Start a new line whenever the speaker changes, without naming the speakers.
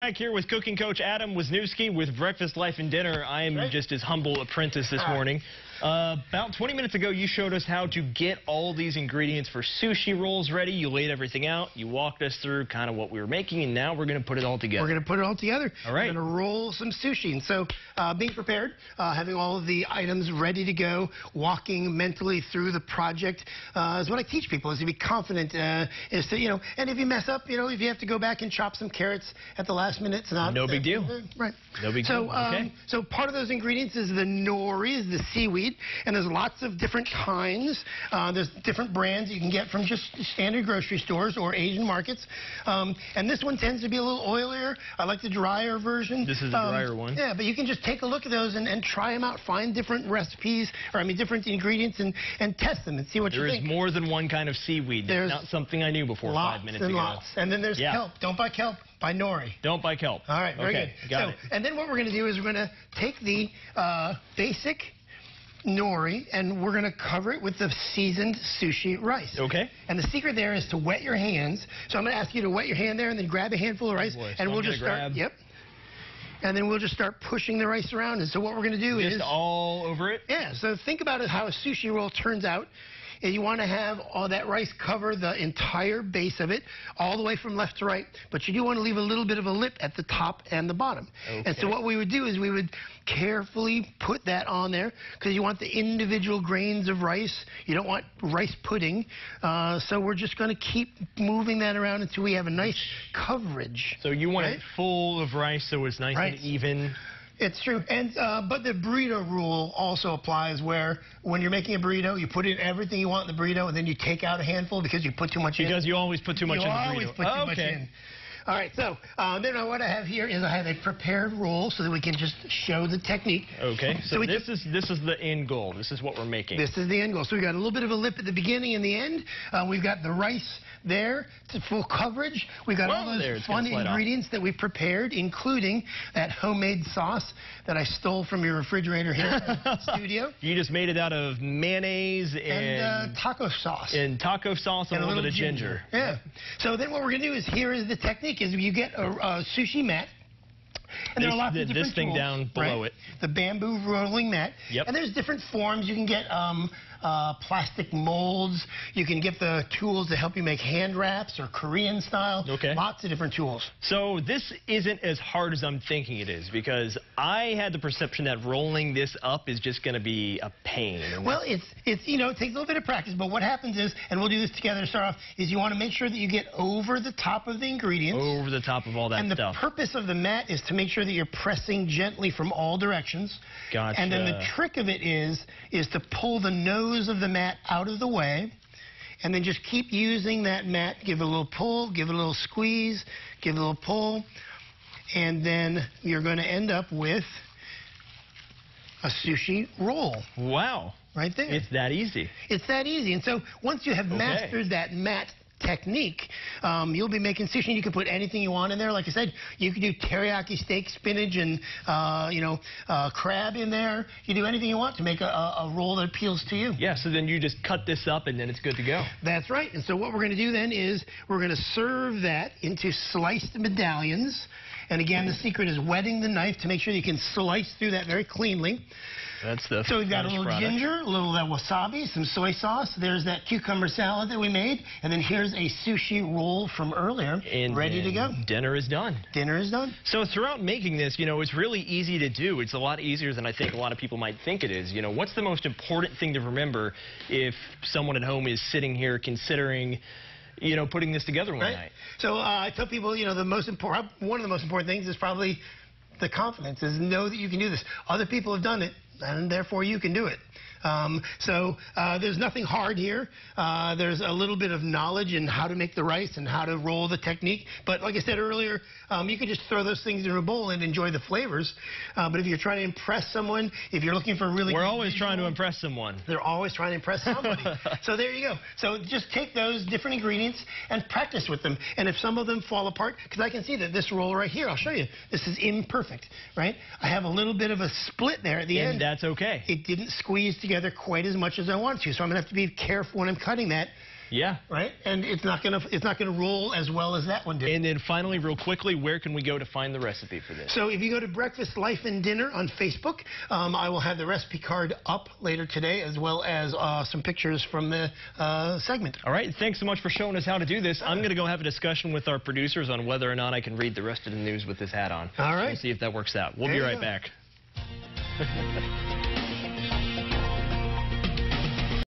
Back here with cooking coach Adam Wisnewski with Breakfast, Life, and Dinner. I am just his humble apprentice this morning. About 20 minutes ago, you showed us how to get all these ingredients for sushi rolls ready. You laid everything out. You walked us through kind of what we were making, and now we're going to put it all together.
We're going to put it all together.
All right.
We're going to roll some sushi. And so being prepared, having all of the items ready to go, walking mentally through the project is what I teach people, is to be confident. Is to, and if you mess up, if you have to go back and chop some carrots at the last minute, it's not...
No big deal.
Right.
No big deal. Okay.
So part of those ingredients is the nori, is the seaweed, and there's lots of different kinds. There's different brands you can get from just standard grocery stores or Asian markets. And this one tends to be a little oilier. I like the drier version.
This is the drier one.
Yeah, but you can just take a look at those and try them out. Find different recipes, different ingredients, and test them and see what you think.
There is more than one kind of seaweed. That's not something I knew before 5 minutes ago.
Lots. And then there's kelp. Don't buy kelp. Buy nori.
Don't buy kelp.
All right, very good.
Got it.
And then what we're going to do is we're going to take the basic nori and we're going to cover it with the seasoned sushi rice.
Okay.
And the secret there is to wet your hands. So I'm going to ask you to wet your hand there and then grab a handful of rice.
Oh boy,
and
so
we'll just start. Yep. And then we'll just start pushing the rice around. And so what we're going to do is...
Just all over it?
Yeah. So think about it, how a sushi roll turns out. And you want to have all that rice cover the entire base of it, all the way from left to right. But you do want to leave a little bit of a lip at the top and the bottom. Okay. And so what we would do is we would carefully put that on there, because you want the individual grains of rice. You don't want rice pudding. So we're just going to keep moving that around until we have a nice coverage.
So you want it full of rice so it's nice and even.
It's true. And but the burrito rule also applies, where when you're making a burrito, you put in everything you want in the burrito, and then you take out a handful because you put too much in.
Because you always put too much in the burrito.
You always put too much in. All right, so then what I have here is I have a prepared roll so that we can just show the technique.
Okay, so this is the end goal. This is what we're making.
This is the end goal. So we've got a little bit of a lip at the beginning and the end. We've got the rice there to full coverage. We've got all those fun ingredients that we prepared, including that homemade sauce that I stole from your refrigerator here in the studio.
You just made it out of mayonnaise and
taco sauce.
And taco sauce and a little bit of ginger.
Yeah. So then what we're going to do is, here is the technique, is you get a sushi mat. And there are lots of different
this thing
tools,
down below it.
The bamboo rolling mat.
Yep.
And there's different forms. You can get plastic molds. You can get the tools to help you make hand wraps or Korean style.
Okay.
Lots of different tools.
So this isn't as hard as I'm thinking it is, because I had the perception that rolling this up is just going to be a pain.
Well, it takes a little bit of practice, but what happens is, and we'll do this together to start off, is you want to make sure that you get over the top of the ingredients.
Over the top of all that stuff.
And the purpose of the mat is to make sure that you're pressing gently from all directions.
Gotcha.
And then the trick of it is to pull the nose of the mat out of the way, and then just keep using that mat. Give it a little pull, give it a little squeeze, give it a little pull, and then you're going to end up with a sushi roll.
Wow.
Right there.
It's that easy.
It's that easy. And so once you have mastered that mat technique, you'll be making sushi, and you can put anything you want in there. Like I said, you can do teriyaki steak, spinach, and crab in there. You do anything you want to make a roll that appeals to you.
Yeah, so then you just cut this up and then it's good to go.
That's right. And so what we're going to do then is we're going to serve that into sliced medallions. And again, the secret is wetting the knife to make sure you can slice through that very cleanly.
That's the
So we've got a little ginger, a little of that wasabi, some soy sauce. There's that cucumber salad that we made. And then here's a sushi roll from earlier, ready to go.
Dinner is done.
Dinner is done.
So throughout making this, it's really easy to do. It's a lot easier than I think a lot of people might think it is. What's the most important thing to remember if someone at home is sitting here considering putting this together one night?
So I tell people, one of the most important things is probably the confidence, is know that you can do this. Other people have done it, and therefore you can do it. There's nothing hard here. There's a little bit of knowledge in how to make the rice and how to roll the technique. But like I said earlier, you can just throw those things in a bowl and enjoy the flavors. But if you're trying to impress someone, if you're looking for a really...
We're always trying to impress someone.
They're always trying to impress somebody. So there you go. So just take those different ingredients and practice with them. And if some of them fall apart, because I can see that this roll right here, I'll show you, this is imperfect, right? I have a little bit of a split there at the end.
And that's okay.
It didn't squeeze together quite as much as I want to, so I'm going to have to be careful when I'm cutting that
Yeah.
Right? And it's not gonna roll as well as that one did.
And then finally, real quickly, where can we go to find the recipe for this?
So if you go to Breakfast, Life, and Dinner on Facebook, I will have the recipe card up later today, as well as some pictures from the segment.
All right. Thanks so much for showing us how to do this. I'm going to go have a discussion with our producers on whether or not I can read the rest of the news with this hat on.
All right.
We'll see if that works out. We'll be right back.